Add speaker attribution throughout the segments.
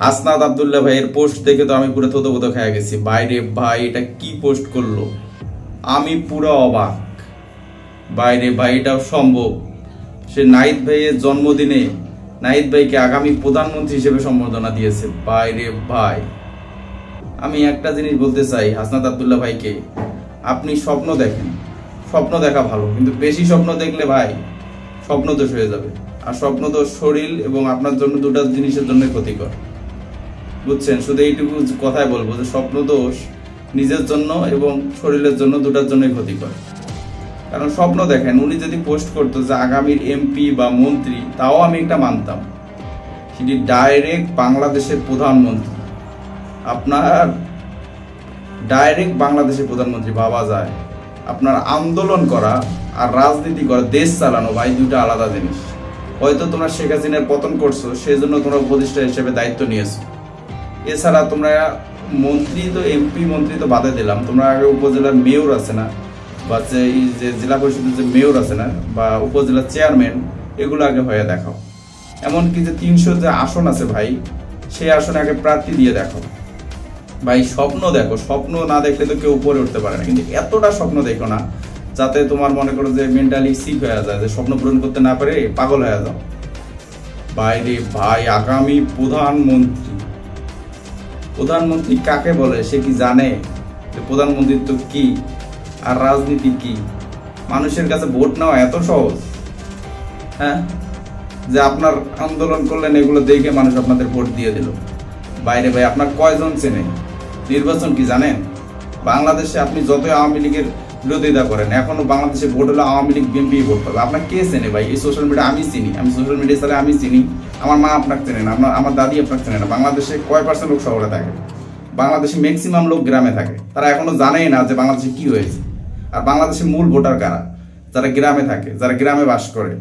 Speaker 1: হাসনাত আব্দুল্লাহ ভাইয়ের পোস্ট দেখে তো আমি পুরো থতমত খেয়ে গেছি। বাইরে ভাই এটা কি পোস্ট করলো, আমি পুরো অবাক। বাইরে ভাই এটাও সম্ভব? সে নাহিদ ভাইয়ের জন্মদিনে নাহিদ ভাইকে আগামী প্রধানমন্ত্রী হিসেবে সম্বর্ধনা দিয়েছে। বাইরে ভাই, আমি একটা জিনিস বলতে চাই হাসনাত আব্দুল্লাহ ভাইকে, আপনি স্বপ্ন দেখেন, স্বপ্ন দেখা ভালো, কিন্তু বেশি স্বপ্ন দেখলে ভাই স্বপ্ন দোষ হয়ে যাবে। আর স্বপ্ন দোষ শরীর এবং আপনার জন্য দুটা জিনিসের জন্য ক্ষতিকর, বুঝছেন? শুধু এইটুকু কথাই বলবো যে স্বপ্ন দোষ নিজের জন্য এবং শরীরের জন্য দুটার জন্যই ক্ষতিকর। কারণ স্বপ্ন দেখেন, উনি যদি পোস্ট করতো যে আগামীর এমপি বা মন্ত্রী, তাও আমি একটা মানতাম, সেটি ডাইরেক্ট বাংলাদেশের প্রধানমন্ত্রী। আপনার ডাইরেক্ট বাংলাদেশের প্রধানমন্ত্রী ভাবা যায়? আপনার আন্দোলন করা আর রাজনীতি করা, দেশ চালানো ভাই দুটো আলাদা জিনিস। হয়তো তোমরা শেখ হাসিনার পতন করছো, সেই জন্য তোমরা উপদেষ্টা হিসেবে দায়িত্ব নিয়েছো। এছাড়া তোমরা মন্ত্রী তো, এমপি মন্ত্রী তো বাদে দিলাম, তোমরা আগে উপজেলার মেয়র আছে না, বা যে জেলা পরিষদের যে মেয়র আছে না, বা উপজেলার চেয়ারম্যান, এগুলো আগে হয়ে দেখাও। এমনকি যে 300 যে আসন আছে ভাই, সেই আসনে আগে প্রার্থী দিয়ে দেখো ভাই। স্বপ্ন দেখো, স্বপ্ন না দেখলে তো কেউ উপরে উঠতে পারে না। কিন্তু এতটা স্বপ্ন দেখো না যাতে তোমার মনে করো যে মেন্টালি সিক হয়ে যায়, যে স্বপ্ন পূরণ করতে না পারে পাগল হয়ে যাও। বাইরে ভাই, আগামী প্রধানমন্ত্রী, প্রধানমন্ত্রী কাকে বলে সে কি জানে? প্রধানমন্ত্রিত্ব কি আর রাজনীতি কি? মানুষের কাছে ভোট নেওয়া এত সহজ? হ্যাঁ, যে আপনার আন্দোলন করলেন এগুলো দেখে মানুষ আপনাদের ভোট দিয়ে দিল। বাইরে ভাই, আপনার কয়জন চেনে? নির্বাচন কি জানেন? বাংলাদেশে আপনি যতই আওয়ামী লীগের বিরোধিতা করেন, এখনো বাংলাদেশে ভোট হলে আওয়ামী লীগ বিএনপি ভোট পাবে। আপনার কে চেনে ভাই? এই সোশ্যাল মিডিয়া আমি চিনি, আমি সোশ্যাল মিডিয়া চালে আমি চিনি। আমার মা আপনাকে চেনে না, আমার দাদি আপনাকে চেনে না। বাংলাদেশে কয় % লোক শহরে থাকে? বাংলাদেশে ম্যাক্সিমাম লোক গ্রামে থাকে। তারা এখনো জানেই না যে বাংলাদেশে কি হয়েছে। আর বাংলাদেশের মূল ভোটার কারা? যারা গ্রামে থাকে, যারা গ্রামে বাস করে।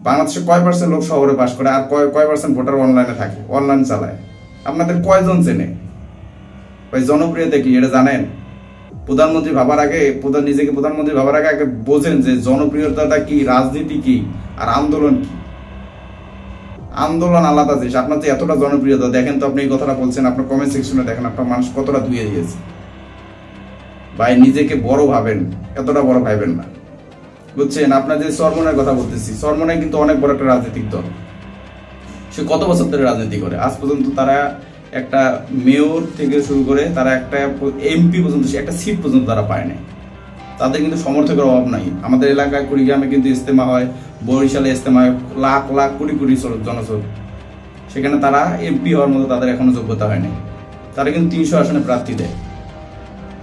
Speaker 1: বাংলাদেশে কয় % লোক শহরে বাস করে, আর কয় % ভোটার অনলাইনে থাকে, অনলাইন চালায়? আপনাদের কয়জন চেনে ভাই? জনপ্রিয়তা কি এটা জানেন? প্রধানমন্ত্রী ভাবার আগে, নিজেকে প্রধানমন্ত্রী ভাবার আগে বোঝেন যে জনপ্রিয়তাটা কি, রাজনীতি কি, আর আন্দোলন কি। আন্দোলন আলাদা জিনিস। আপনার যে এতটা জনপ্রিয়তা দেখেন তো, আপনি এই কথাটা বলছেন, আপনার কমেন্ট সেকশনে দেখেন আপনার মানুষ কতটা ধুয়ে দিয়েছে ভাই। নিজেকে বড় ভাবেন, এতটা বড় ভাবেন না, বুঝছেন? আপনার যে চরমনের কথা বলতেছি, চরমনাই কিন্তু অনেক বড় একটা রাজনৈতিক দল। সে কত বছর ধরে রাজনীতি করে, আজ পর্যন্ত তারা একটা মেয়র থেকে শুরু করে তারা একটা এমপি পর্যন্ত, একটা সিট পর্যন্ত তারা পায় নাই। তাদের কিন্তু সমর্থকের অভাব নাই। আমাদের এলাকায় কুড়িগ্রামে কিন্তু ইজতেমা হয়, বরিশালে ইজতেমা হয়, লাখ লাখ কোটি কোটি জনসংখ্যা, সেখানে তারা এমপি হওয়ার মতো তাদের এখনো যোগ্যতা হয়নি। তারা কিন্তু 300 আসনে প্রার্থী দেয়,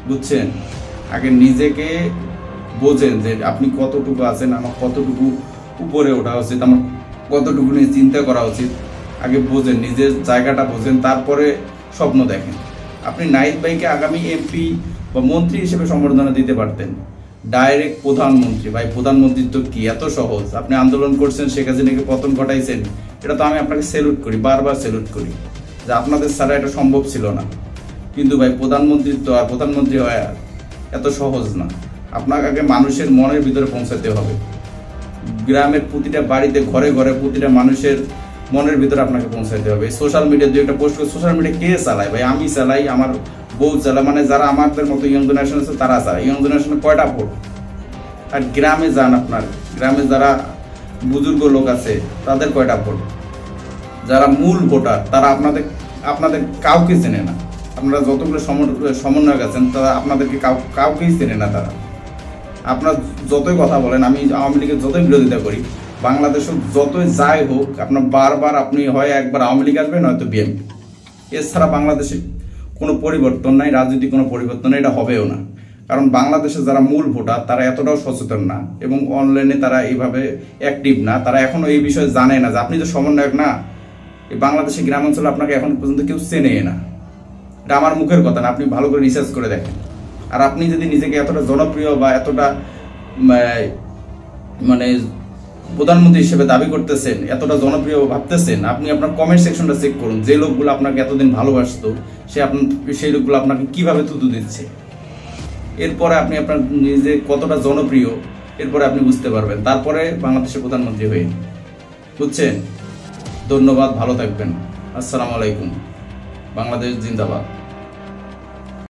Speaker 1: বুঝছেন? আগে নিজেকে বোঝেন যে আপনি কতটুকু আছেন, আমার কতটুকু উপরে ওঠা উচিত, আমার কতটুকু নিয়ে চিন্তা করা উচিত। আগে বোঝেন, নিজের জায়গাটা বোঝেন, তারপরে স্বপ্ন দেখেন। আপনি নাহিদ ভাইকে আগামী এমপি বা মন্ত্রী হিসেবে সম্বর্ধনা দিতে পারতেন, ডাইরেক্ট প্রধানমন্ত্রী। ভাই, প্রধানমন্ত্রিত্ব কি এত সহজ? আপনি আন্দোলন করছেন, শেখ হাসিনাকে পতন ঘটাইছেন, এটা তো আমি আপনাকে স্যালুট করি, বারবার স্যালুট করি, যে আপনাদের ছাড়া এটা সম্ভব ছিল না। কিন্তু ভাই, প্রধানমন্ত্রিত্ব আর প্রধানমন্ত্রী হওয়া এত সহজ না। আপনাকে আগে মানুষের মনের ভিতরে পৌঁছাতে হবে। গ্রামের প্রতিটা বাড়িতে, ঘরে ঘরে, প্রতিটা মানুষের মনের ভিতরে আপনাকে পৌঁছাইতে হবে। সোশ্যাল মিডিয়া দিয়ে একটা পোস্ট করে, সোশ্যাল মিডিয়া কে চালায় ভাই? আমি চালাই, আমার বউ চালায়, মানে যারা আমাদের মতো ইয়ং জেনারেশন আছে তারা চালায়। ইয়ং জেনারেশনে কয়টা ভোট? আর গ্রামে যান, আপনার গ্রামে যারা বুজুর্গ লোক আছে তাদের কয়টা ভোট? যারা মূল ভোটার তারা আপনাদের কাউকে চেনে না। আপনারা যতগুলো সমন্বয়ক আছেন তারা আপনাদেরকে কাউকেই চেনে না। তারা আপনার যতই কথা বলেন, আমি আওয়ামী লীগের যতই বিরোধিতা করি, বাংলাদেশের যতই যাই হোক, আপনার বারবার আপনি হয় একবার আওয়ামী লীগ আসবেন, নয়তো বিএনপি। এছাড়া বাংলাদেশে কোনো পরিবর্তন নাই, রাজনীতি কোনো পরিবর্তন নাই, এটা হবেও না। কারণ বাংলাদেশে যারা মূল ভোটার তারা এতটাও সচেতন না, এবং অনলাইনে তারা এইভাবে অ্যাক্টিভ না। তারা এখনো এই বিষয়ে জানে না যে আপনি তো সমন্বয়ক না। এই বাংলাদেশে গ্রামাঞ্চলে আপনাকে এখন পর্যন্ত কেউ চেনে না। এটা আমার মুখের কথা না, আপনি ভালো করে রিসার্চ করে দেখেন। আর আপনি যদি নিজেকে এতটা জনপ্রিয় বা এতটা মানে প্রধানমন্ত্রী হিসেবে দাবি করতেছেন, এতটা জনপ্রিয় ভাবতেছেন, আপনি আপনার কমেন্ট সেকশনটা চেক করুন। যে লোকগুলো আপনাকে এতদিন ভালোবাসতো, সেই লোকগুলো আপনাকে কিভাবে থুতু দিচ্ছে। এরপরে আপনি আপনার নিজে কতটা জনপ্রিয়, এরপরে আপনি বুঝতে পারবেন। তারপরে বাংলাদেশের প্রধানমন্ত্রী হয়ে, বুঝছেন? ধন্যবাদ, ভালো থাকবেন। আসসালামু আলাইকুম। বাংলাদেশ জিন্দাবাদ।